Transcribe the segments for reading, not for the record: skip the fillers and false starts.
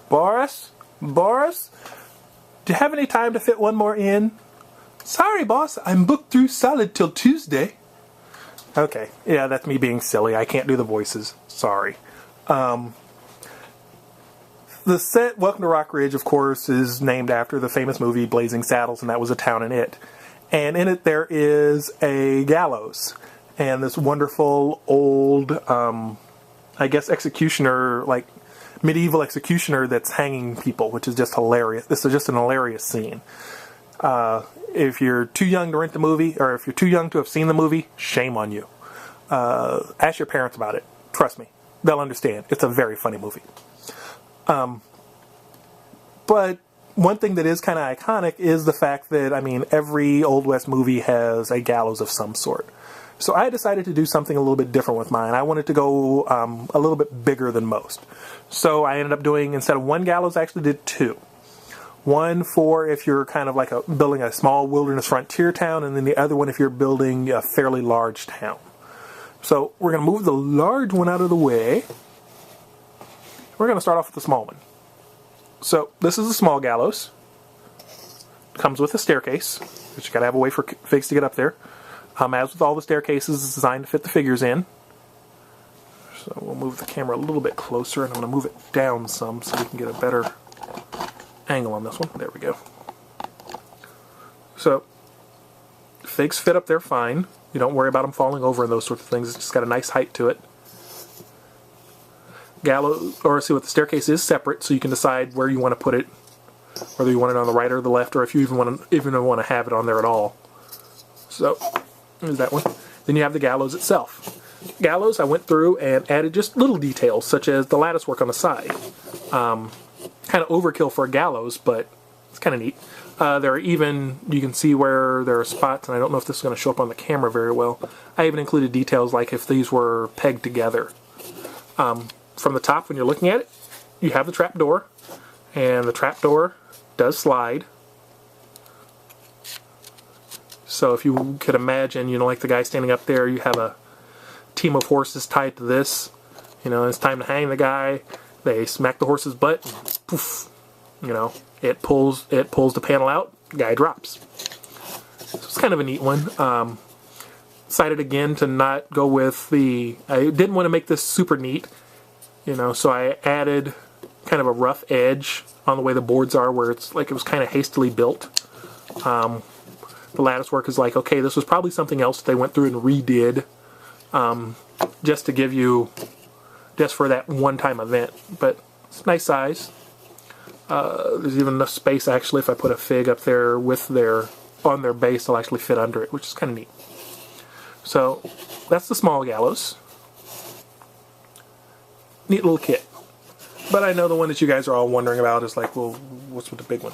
Boris? Boris? Do you have any time to fit one more in? Sorry, boss. I'm booked through solid till Tuesday. Okay. Yeah, that's me being silly. I can't do the voices. Sorry. The set, Welcome to Rock Ridge, of course, is named after the famous movie Blazing Saddles, and that was a town in it. And in it there is a gallows. And this wonderful old, I guess, executioner, like medieval executioner that's hanging people, which is just hilarious. This is just an hilarious scene. If you're too young to rent the movie, or if you're too young to have seen the movie, shame on you. Ask your parents about it. Trust me. They'll understand. It's a very funny movie. But one thing that is kind of iconic is the fact that, I mean, every Old West movie has a gallows of some sort. So I decided to do something a little bit different with mine. I wanted to go a little bit bigger than most. So I ended up doing, instead of one gallows, I actually did two. One for if you're kind of like building a small wilderness frontier town, and then the other one if you're building a fairly large town. So we're going to move the large one out of the way. We're going to start off with the small one. So this is a small gallows. Comes with a staircase, but you got to have a way for figs to get up there. As with all the staircases, it's designed to fit the figures in. So we'll move the camera a little bit closer, and I'm going to move it down some so we can get a better angle on this one. There we go. So figs fit up there fine. You don't worry about them falling over and those sorts of things. It's just got a nice height to it. Gallows, or see what the staircase is separate, so you can decide where you want to put it, whether you want it on the right or the left, or if you even want to have it on there at all. So there's that one. Then you have the gallows itself. Gallows, I went through and added just little details, such as the lattice work on the side. Kind of overkill for a gallows, but it's kind of neat. There are even, you can see where there are spots, and I don't know if this is going to show up on the camera very well. I even included details like if these were pegged together. From the top, when you're looking at it, you have the trap door, and the trap door does slide. So if you could imagine, like the guy standing up there, you have a team of horses tied to this. It's time to hang the guy. They smack the horse's butt, and poof, it pulls the panel out. The guy drops. So it's kind of a neat one. Decided again to not go with I didn't want to make this super neat. So I added kind of a rough edge on the way the boards are, where it's like it was kind of hastily built. The lattice work is like, okay, this was probably something else they went through and redid, just to give you, just for that one-time event. But it's a nice size. There's even enough space, actually, if I put a fig up there on their base, they'll actually fit under it, which is kind of neat. So that's the small gallows. Neat little kit. But I know the one that you guys are all wondering about is like, well, what's with the big one?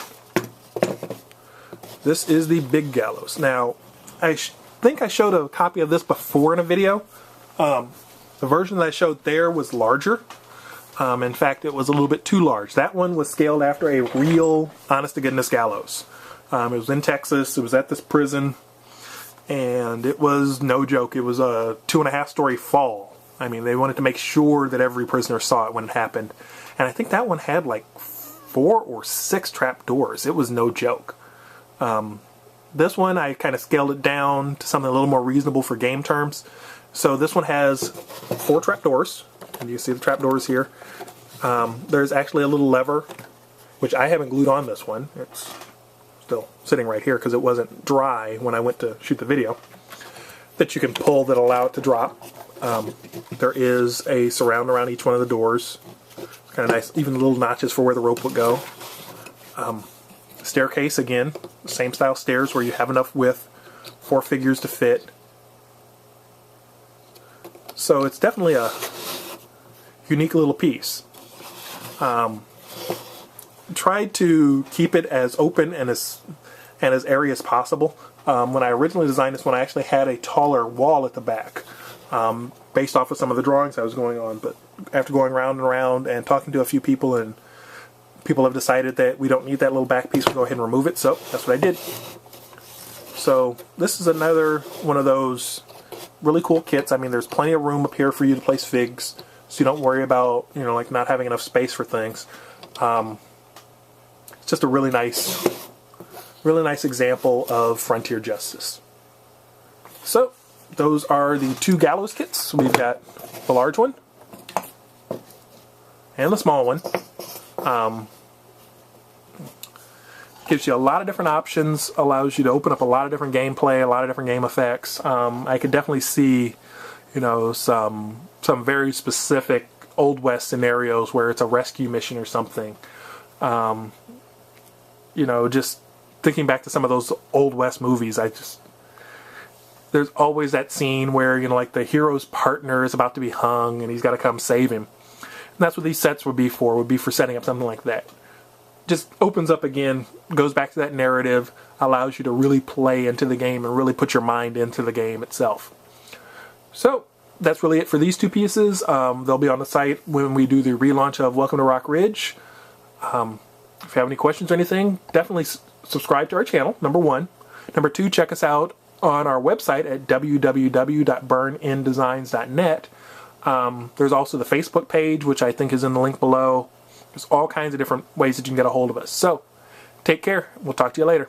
This is the big gallows. Now, I think I showed a copy of this before in a video. The version that I showed there was larger. In fact, it was a little bit too large. That one was scaled after a real, honest-to-goodness gallows. It was in Texas. It was at this prison. And it was no joke. It was a 2.5-story fall. I mean, they wanted to make sure that every prisoner saw it when it happened. And I think that one had like 4 or 6 trap doors. It was no joke. This one, I kind of scaled it down to something a little more reasonable for game terms. So this one has 4 trap doors. And you see the trap doors here. There's actually a little lever, which I haven't glued on this one. It's still sitting right here because it wasn't dry when I went to shoot the video, that you can pull that allow it to drop. There is a surround around each one of the doors. It's kind of nice, even little notches for where the rope would go. Staircase, again, same style stairs where you have enough width for figures to fit. So it's definitely a unique little piece. Tried to keep it as open and as airy as possible. When I originally designed this one, I actually had a taller wall at the back, based off of some of the drawings I was going on. But after going round and around and talking to a few people, and people have decided that we don't need that little back piece, we'll go ahead and remove it. So that's what I did. So this is another one of those really cool kits. I mean, there's plenty of room up here for you to place figs. so you don't worry about, you know, like not having enough space for things. It's just a really nice example of frontier justice. So those are the two Gallows kits. We've got the large one and the small one. Gives you a lot of different options, allows you to open up a lot of different gameplay, a lot of different game effects. I could definitely see, you know, some very specific Old West scenarios where it's a rescue mission or something. You know, just thinking back to some of those Old West movies, there's always that scene where, you know, like the hero's partner is about to be hung and he's got to come save him. And that's what these sets would be for setting up something like that. Just opens up again, goes back to that narrative, allows you to really play into the game and really put your mind into the game itself. So that's really it for these two pieces. They'll be on the site when we do the relaunch of Welcome to Rock Ridge. If you have any questions or anything, definitely subscribe to our channel, number one. Number two, check us out on our website at www.burnindesigns.net. There's also the Facebook page, which I think is in the link below. There's all kinds of different ways that you can get a hold of us. So, take care. We'll talk to you later.